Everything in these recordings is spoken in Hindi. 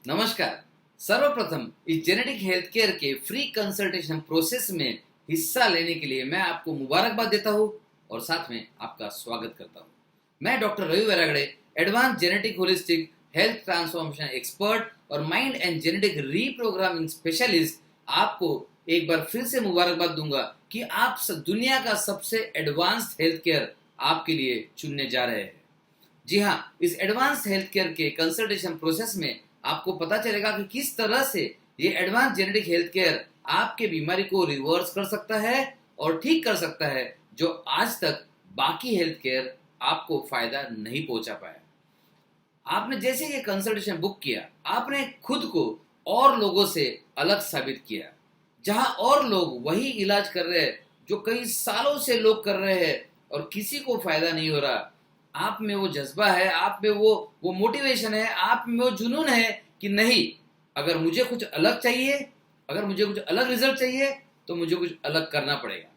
नमस्कार। सर्वप्रथम इस जेनेटिक हेल्थ केयर के फ्री कंसल्टेशन प्रोसेस में हिस्सा लेने के लिए मैं आपको मुबारकबाद देता हूं और साथ में आपका स्वागत करता हूं। मैं doctor Ravi Vairagade, advance genetic holistic health transformation expert और mind and genetic reprogramming specialist, आपको एक बार फिर से मुबारकबाद दूंगा कि आप दुनिया का सबसे एडवांस्ड हेल्थ केयर आपके लिए चुनने जा रहे हैं। जी हाँ, इस एडवांस हेल्थ केयर के कंसल्टेशन प्रोसेस में आपको पता चलेगा कि किस तरह से ये एडवांस जेनेटिक हेल्थ केयर आपके बीमारी को रिवर्स कर सकता है और ठीक कर सकता है, जो आज तक बाकी हेल्थ केयर आपको फायदा नहीं पहुंचा पाया। आपने जैसे ये कंसल्टेशन बुक किया, आपने खुद को और लोगों से अलग साबित किया। जहां और लोग वही इलाज कर रहे हैं जो कई सालों से लोग कर रहे हैं और किसी को फायदा नहीं हो रहा, आप में वो जज्बा है, आप में वो मोटिवेशन है, आप में वो जुनून है कि नहीं, अगर मुझे कुछ अलग चाहिए, अगर मुझे कुछ अलग रिजल्ट चाहिए तो मुझे कुछ अलग करना पड़ेगा।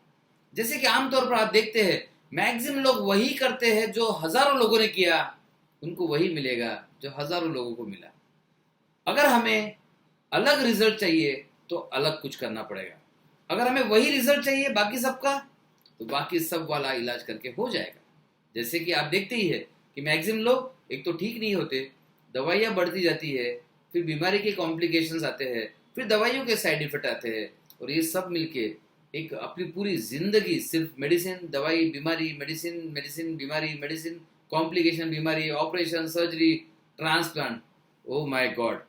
जैसे कि आमतौर पर आप देखते हैं, मैक्सिमम लोग वही करते हैं जो हजारों लोगों ने किया, उनको वही मिलेगा जो हजारों लोगों को मिला। अगर हमें अलग रिजल्ट चाहिए तो अलग कुछ करना पड़ेगा। अगर हमें वही रिजल्ट चाहिए बाकी सबका, तो बाकी सब वाला इलाज करके हो जाएगा। जैसे कि आप देखते ही है कि मैक्सिमम लोग एक तो ठीक नहीं होते, दवाइयाँ बढ़ती जाती है, फिर बीमारी के कॉम्प्लिकेशंस आते हैं, फिर दवाइयों के साइड इफेक्ट आते हैं, और ये सब मिलके एक अपनी पूरी जिंदगी सिर्फ मेडिसिन, दवाई, बीमारी, मेडिसिन, मेडिसिन, बीमारी, मेडिसिन, कॉम्प्लिकेशन, बीमारी, operation, surgery, transplant. Oh my God,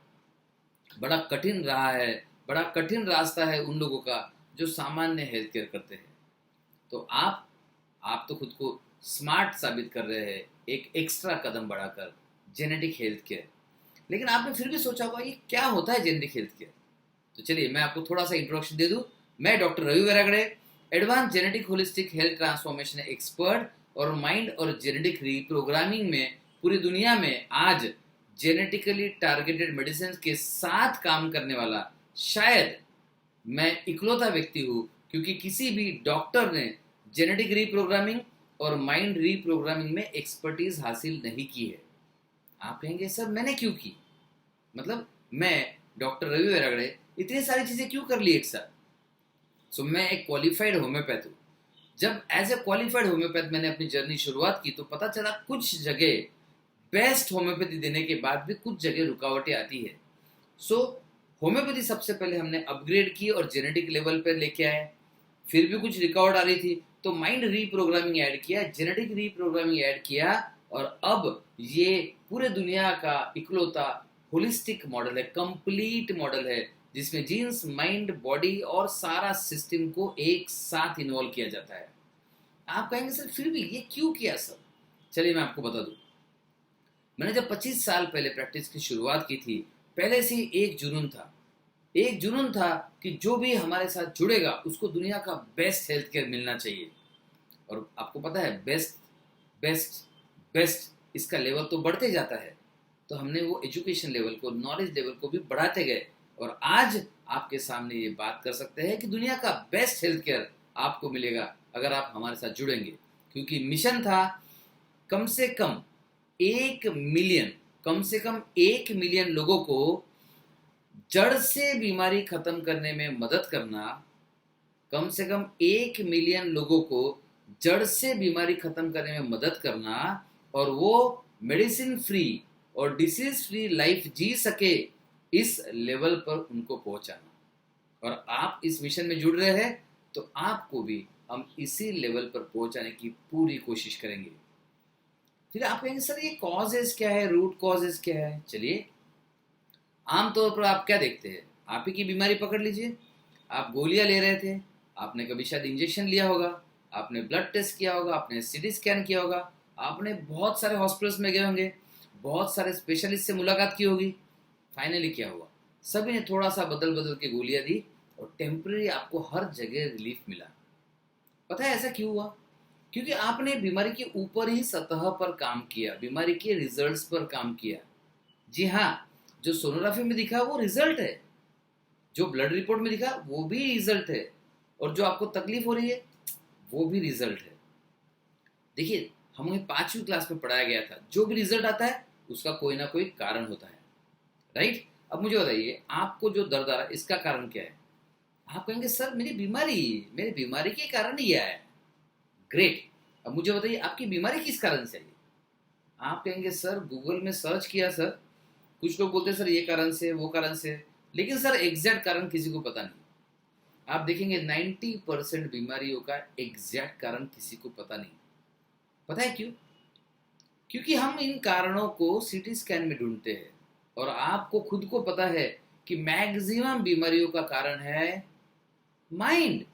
बड़ा कठिन रहा है, बड़ा कठिन रास्ता है उन लोगों का जो सामान्य हेल्थ केयर करते हैं। तो आप तो खुद को स्मार्ट साबित कर रहे हैं एक एक्स्ट्रा कदम बढ़ाकर, जेनेटिक हेल्थ केयर। लेकिन आपने फिर भी सोचा होगा ये क्या होता है जेनेटिक हेल्थ केयर। तो चलिए मैं आपको थोड़ा सा इंट्रोडक्शन दे दूं। मैं doctor Ravi Vairagade, advance genetic holistic health transformation expert और माइंड और जेनेटिक रीप्रोग्रामिंग में पूरी दुनिया में आज जेनेटिकली टारगेटेड मेडिसिन के साथ काम करने वाला शायद मैं इकलौता व्यक्ति हूँ, क्योंकि किसी भी डॉक्टर ने जेनेटिक रीप्रोग्रामिंग और माइंड रीप्रोग्रामिंग में एक्सपर्टीज हासिल नहीं की है। आप कहेंगे सर मैंने क्यों की, मतलब मैं डॉक्टर रवि वैरागड़े इतनी सारी चीजें क्यों कर ली एक साथ। सो मैं एक क्वालिफाइड होम्योपैथ हूँ। जब एज ए क्वालिफाइड होम्योपैथ मैंने अपनी जर्नी शुरुआत की तो पता चला कुछ जगह बेस्ट होम्योपैथी देने के बाद भी कुछ जगह रुकावटें आती है। सो होम्योपैथी सबसे पहले हमने अपग्रेड की और जेनेटिक लेवल पर लेके आए, फिर भी कुछ रिकॉर्ड आ रही थी तो माइंड रीप्रोग्रामिंग ऐड किया, जेनेटिक रीप्रोग्रामिंग ऐड किया, और अब ये पूरे दुनिया का इकलौता होलिस्टिक मॉडल है, कंप्लीट मॉडल है, जिसमें जीन्स, माइंड, बॉडी और सारा सिस्टम को एक साथ इन्वॉल्व किया जाता है। आप कहेंगे सर फिर भी ये क्यों किया सर। चलिए मैं आपको बता दूं। मैंने जब 25 साल पहले प्रैक्टिस की शुरुआत की थी, पहले से एक जुनून था, एक जुनून था कि जो भी हमारे साथ जुड़ेगा उसको दुनिया का बेस्ट हेल्थ केयर मिलना चाहिए। और आपको पता है बेस्ट बेस्ट बेस्ट इसका लेवल तो बढ़ते जाता है, तो हमने वो एजुकेशन लेवल को, नॉलेज लेवल को भी बढ़ाते गए, और आज आपके सामने ये बात कर सकते हैं कि दुनिया का बेस्ट हेल्थ केयर आपको मिलेगा अगर आप हमारे साथ जुड़ेंगे। क्योंकि मिशन था कम से कम 1 मिलियन, कम से कम 1 मिलियन लोगों को जड़ से बीमारी खत्म करने में मदद करना, कम से कम 1 मिलियन लोगों को जड़ से बीमारी खत्म करने में मदद करना, और वो मेडिसिन फ्री और डिसीज फ्री लाइफ जी सके, इस लेवल पर उनको पहुंचाना। और आप इस मिशन में जुड़ रहे हैं तो आपको भी हम इसी लेवल पर पहुंचाने की पूरी कोशिश करेंगे। फिर आप कहेंगे सर ये कॉजेज क्या है, रूट कॉजेज क्या है। चलिए, आमतौर पर आप क्या देखते हैं, आप ही की बीमारी पकड़ लीजिए। आप गोलियां ले रहे थे, आपने कभी शायद इंजेक्शन लिया होगा, आपने ब्लड टेस्ट किया होगा, आपने सीटी स्कैन किया होगा, आपने बहुत सारे हॉस्पिटल्स में गए होंगे, बहुत सारे स्पेशलिस्ट से मुलाकात की होगी। फाइनली क्या हुआ, सभी ने थोड़ा सा बदल बदल के गोलियां दी और टेम्पररी आपको हर जगह रिलीफ मिला। पता है ऐसा क्यों हुआ? क्योंकि आपने बीमारी के ऊपर ही सतह पर काम किया, बीमारी के रिजल्ट्स पर काम किया। जी हाँ, जो सोनोग्राफी में दिखा वो रिजल्ट है, जो ब्लड रिपोर्ट में दिखा वो भी रिजल्ट है, और जो आपको तकलीफ हो रही है वो भी रिजल्ट है। देखिए, हमें 5वीं क्लास में पढ़ाया गया था जो भी रिजल्ट आता है उसका कोई ना कोई कारण होता है, राइट। अब मुझे बताइए, आपको जो दर्द आ रहा है इसका कारण क्या है? आप कहेंगे सर मेरी बीमारी के कारण ही आया है। ग्रेट। अब मुझे बताइए आपकी बीमारी किस कारण से आई? आप कहेंगे सर गूगल में सर्च किया सर, कुछ लोग बोलते हैं सर ये कारण से वो कारण से, लेकिन सर एग्जैक्ट कारण किसी को पता नहीं। आप देखेंगे 90% बीमारियों का एग्जैक्ट कारण किसी को पता नहीं। पता है क्यों? क्योंकि हम इन कारणों को सीटी स्कैन में ढूंढते हैं, और आपको खुद को पता है कि मैक्सिमम बीमारियों का कारण है माइंड।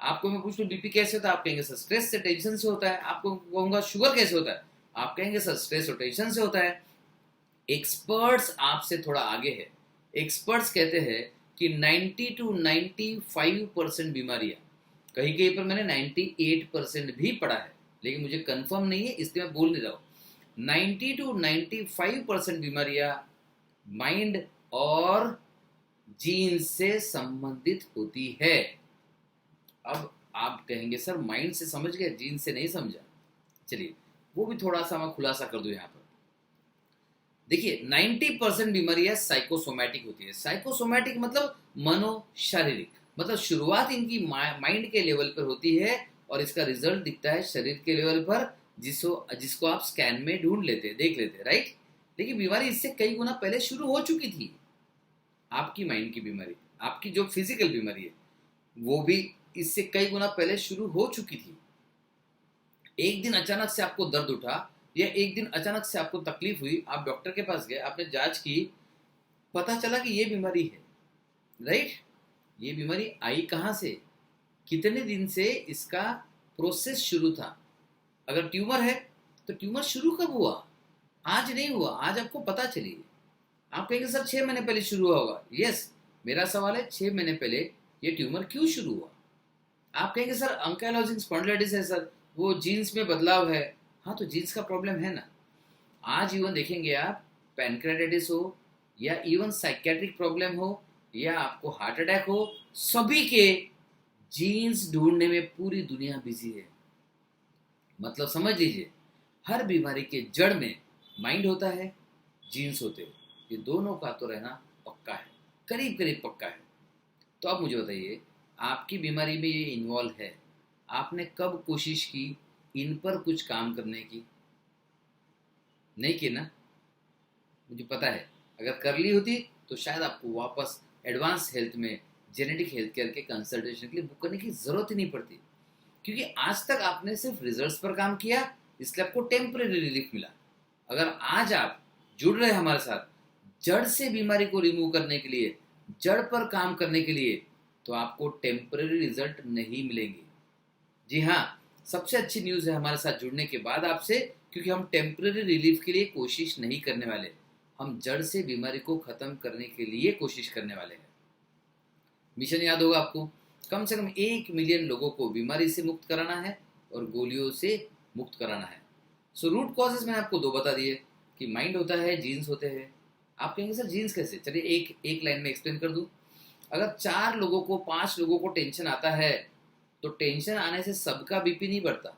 आपको मैं पूछ लूं बीपी कैसे होता है, आप कहेंगे सर स्ट्रेस से, टेंशन से होता है। आपको कहूंगा शुगर कैसे होता है, आप कहेंगे सर स्ट्रेस और टेंशन से होता है। एक्सपर्ट्स आपसे थोड़ा आगे है। एक्सपर्ट्स कहते हैं कि 90 to 95% बीमारियां, कहीं कहीं पर मैंने 98% भी पढ़ा है, लेकिन मुझे कंफर्म नहीं है इसलिए मैं बोल नहीं रहा हूं। 90 to 95% बीमारियां माइंड और जीन से संबंधित होती है। अब आप कहेंगे सर माइंड से समझ गए, जीन से नहीं समझा। चलिए वो भी थोड़ा सा मैं खुलासा कर दूं यहाँ पर। देखिए 90% बीमारियां साइकोसोमैटिक होती है। साइकोसोमैटिक मतलब मनोशारीरिक, मतलब शुरुआत इनकी माइंड के लेवल पर होती है और इसका रिजल्ट दिखता है शरीर के लेवल पर, जिसको आप स्कैन में ढूंढ लेते हैं, देख लेते हैं, राइट। लेकिन बीमारी इससे कई गुना पहले शुरू हो चुकी थी। आपकी माइंड की बीमारी, आपकी जो फिजिकल बीमारी है वो भी इससे कई गुना पहले शुरू हो चुकी थी। एक दिन अचानक से आपको दर्द उठा या एक दिन अचानक से आपको तकलीफ हुई, आप डॉक्टर के पास गए, आपने जांच की, पता चला कि ये बीमारी है, राइट। ये बीमारी आई कहां से, कितने दिन से इसका प्रोसेस शुरू था। अगर ट्यूमर है तो ट्यूमर शुरू कब हुआ? आज नहीं हुआ, आज आपको पता चली। आप कहेंगे सर 6 महीने पहले शुरू हुआ होगा। यस, मेरा सवाल है 6 महीने पहले ये ट्यूमर क्यों शुरू हुआ? आप कहेंगे सर अंकाइलोजिंग स्पॉन्डिलाइटिस है सर, वो जीन्स में बदलाव है। हाँ, तो जीन्स का प्रॉब्लम है ना। आज इवन देखेंगे आप, पैनक्रेटाइटिस हो या इवन साइकेट्रिक प्रॉब्लम हो या आपको हार्ट अटैक हो, सभी के जीन्स ढूंढने में पूरी दुनिया बिजी है। मतलब समझ लीजिए, हर बीमारी के जड़ में माइंड होता है, जीन्स होते हैं। ये दोनों का तो रहना पक्का है, करीब करीब पक्का है। तो अब मुझे बताइए, आपकी बीमारी में ये इन्वॉल्व है, आपने कब कोशिश की इन पर कुछ काम करने की? नहीं की ना। मुझे पता है अगर कर ली होती तो शायद आपको वापस एडवांस हेल्थ में, जेनेटिक हेल्थ केयर के कंसल्टेशन के लिए बुक करने की जरूरत ही नहीं पड़ती, क्योंकि आज तक आपने सिर्फ रिजल्ट्स पर काम किया, इसलिए आपको टेम्परेरी रिलीफ मिला। अगर आज आप जुड़ रहे हमारे साथ जड़ से बीमारी को रिमूव करने के लिए, जड़ पर काम करने के लिए, तो आपको टेम्परेरी रिजल्ट नहीं मिलेंगे। जी हाँ, सबसे अच्छी न्यूज़ है हमारे साथ जुड़ने के बाद आपसे, क्योंकि हम टेम्परेरी रिलीफ के लिए कोशिश नहीं करने वाले, हम जड़ से बीमारी को खत्म करने के लिए कोशिश करने वाले हैं। मिशन याद होगा आपको, कम से कम 1 मिलियन लोगों को बीमारी से मुक्त कराना है और गोलियों से मुक्त कराना है। सो रूट कॉजेज मैंने आपको 2 बता दिए कि माइंड होता है, जीन्स होते हैं। आप कहेंगे सर जीन्स कैसे? चलिए एक लाइन में एक्सप्लेन कर दूं। अगर 4 लोगों को, 5 लोगों को टेंशन आता है, तो टेंशन आने से सबका बीपी नहीं बढ़ता।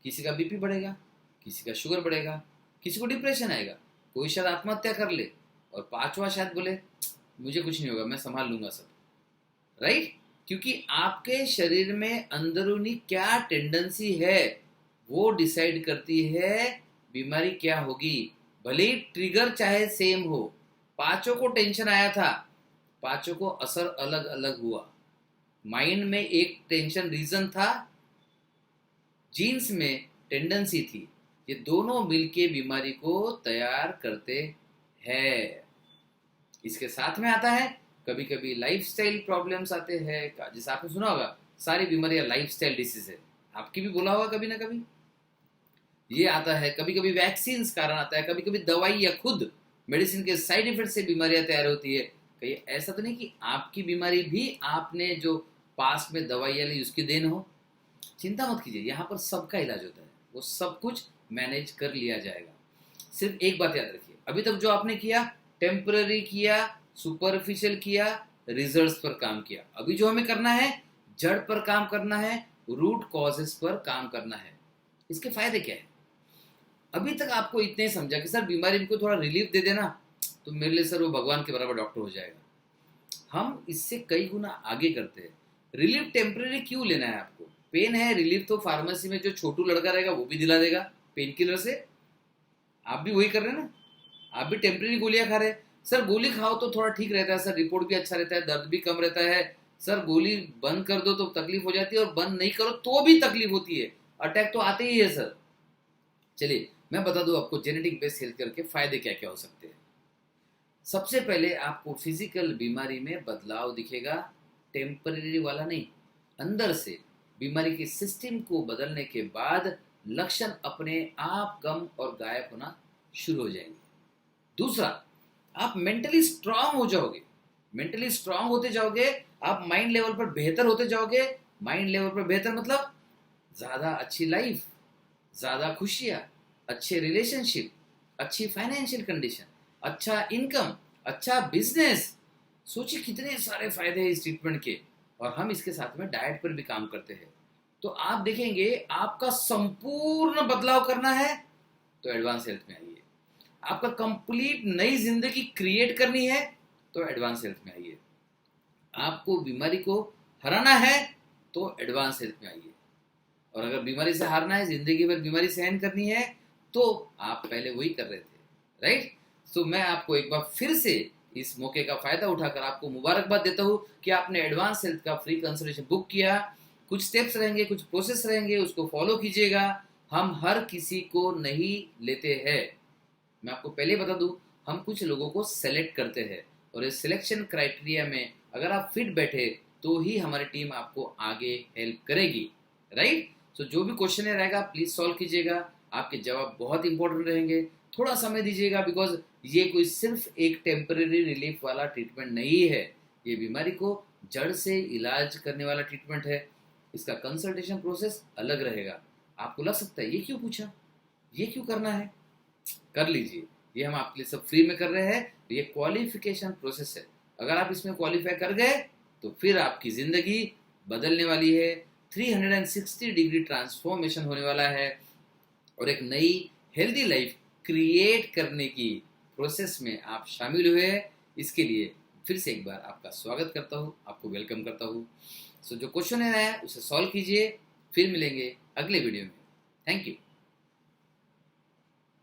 किसी का बीपी बढ़ेगा, किसी का शुगर बढ़ेगा, किसी को डिप्रेशन आएगा, कोई शायद आत्महत्या कर ले, और 5वां शायद बोले मुझे कुछ नहीं होगा, मैं संभाल लूंगा सब, राइट। क्योंकि आपके शरीर में अंदरूनी क्या टेंडेंसी है वो डिसाइड करती है बीमारी क्या होगी। भले ही ट्रिगर चाहे सेम हो, 5 को टेंशन आया था, 5 को असर अलग अलग हुआ। माइंड में एक टेंशन रीजन था, जीन्स में टेंडेंसी थी, ये दोनों मिलके बीमारी को तैयार करते हैं। इसके साथ में आता है कभी कभी लाइफस्टाइल प्रॉब्लम्स आते हैं, जैसे आपने सुना होगा सारी बीमारियां लाइफस्टाइल डिसीज है, आपकी भी बोला होगा कभी ना कभी। ये आता है कभी कभी वैक्सीन कारण आता है, कभी कभी दवाई या खुद मेडिसिन के साइड इफेक्ट से बीमारियां तैयार होती है। कहीं ऐसा तो नहीं कि आपकी बीमारी भी आपने जो पास में दवाइयां ली उसकी देन हो। चिंता मत कीजिए, यहाँ पर सबका इलाज होता है, वो सब कुछ मैनेज कर लिया जाएगा। सिर्फ एक बात याद रखिए, अभी तक जो आपने किया, टेम्पररी किया, सुपरफिशियल किया, रिजल्ट्स पर काम किया। अभी जो हमें करना है, जड़ पर काम करना है, रूट कॉजेस पर काम करना है। इसके फायदे क्या है? अभी तक आपको इतने समझा कि सर बीमारी को थोड़ा रिलीफ दे देना, तो मेरे लिए सर वो भगवान के बराबर डॉक्टर हो जाएगा। हम इससे कई गुना आगे करते हैं। रिलीफ टेम्परेरी क्यों लेना है आपको? पेन है, रिलीफ तो फार्मेसी में जो छोटू लड़का रहेगा वो भी दिला देगा पेन किलर से। आप भी वही कर रहे हैं ना, आप भी टेम्परेरी गोलियां खा रहे हैं। सर गोली खाओ तो थोड़ा ठीक रहता है सर, रिपोर्ट भी अच्छा रहता है, दर्द भी कम रहता है। सर गोली बंद कर दो तो तकलीफ हो जाती है, और बंद नहीं करो तो भी तकलीफ होती है, अटैक तो आते ही है सर। चलिए मैं बता दूं आपको जेनेटिक बेस्ड हेल्थ केयर के फायदे क्या क्या हो सकते हैं। सबसे पहले आपको फिजिकल बीमारी में बदलाव दिखेगा, टेम्परेरी वाला नहीं। अंदर से बीमारी के सिस्टम को बदलने के बाद लक्षण अपने आप कम और गायब होना शुरू हो जाएंगे। दूसरा, आप मेंटली स्ट्रांग हो जाओगे। मेंटली स्ट्रांग होते जाओगे, आप माइंड लेवल पर बेहतर होते जाओगे। माइंड लेवल पर बेहतर मतलब ज्यादा अच्छी लाइफ, ज्यादा खुशियां, अच्छे रिलेशनशिप, अच्छी फाइनेंशियल कंडीशन, अच्छा इनकम, अच्छा बिजनेस। सोचिए कितने सारे फायदे हैं इस ट्रीटमेंट के। और हम इसके साथ में डाइट पर भी काम करते हैं। तो आप देखेंगे आपका संपूर्ण बदलाव करना है तो एडवांस हेल्थ में आइए। आपका कंप्लीट नई जिंदगी क्रिएट करनी है तो एडवांस हेल्थ में आइए। आपको बीमारी को हराना है तो एडवांस हेल्थ में आइए। और अगर बीमारी से हारना है, जिंदगी भर बीमारी सहन करनी है, तो आप पहले वही कर रहे थे, राइट। तो मैं आपको एक बार फिर से इस मौके का फायदा उठाकर आपको मुबारकबाद देता हूं कि आपने एडवांस हेल्थ का फ्री कंसल्टेशन बुक किया। कुछ स्टेप्स रहेंगे, कुछ प्रोसेस रहेंगे, उसको फॉलो कीजिएगा। हम हर किसी को नहीं लेते हैं। मैं आपको पहले बता दूं, हम कुछ लोगों को सेलेक्ट करते हैं, और इस सिलेक्शन क्राइटेरिया में अगर आप फिट बैठे तो ही हमारी टीम आपको आगे हेल्प करेगी, राइट। तो जो भी क्वेश्चन रहेगा प्लीज सॉल्व कीजिएगा। आपके जवाब बहुत इंपॉर्टेंट रहेंगे। थोड़ा समय दीजिएगा, बिकॉज ये कोई सिर्फ एक टेम्परेरी रिलीफ वाला ट्रीटमेंट नहीं है। ये बीमारी को जड़ से इलाज करने वाला ट्रीटमेंट है। इसका कंसल्टेशन प्रोसेस अलग रहेगा। आपको लग सकता है ये क्यों पूछा, ये क्यों करना है, कर लीजिए। ये हम आपके लिए सब फ्री में कर रहे हैं। ये क्वालिफिकेशन प्रोसेस है। अगर आप इसमें क्वालिफाई कर गए तो फिर आपकी जिंदगी बदलने वाली है। 360 डिग्री ट्रांसफॉर्मेशन होने वाला है, और एक नई हेल्दी लाइफ क्रिएट करने की प्रोसेस में आप शामिल हुए हैं। इसके लिए फिर से एक बार आपका स्वागत करता हूँ, आपको वेलकम करता हूँ। सो जो क्वेश्चन है उसे सॉल्व कीजिए। फिर मिलेंगे अगले वीडियो में। Thank you.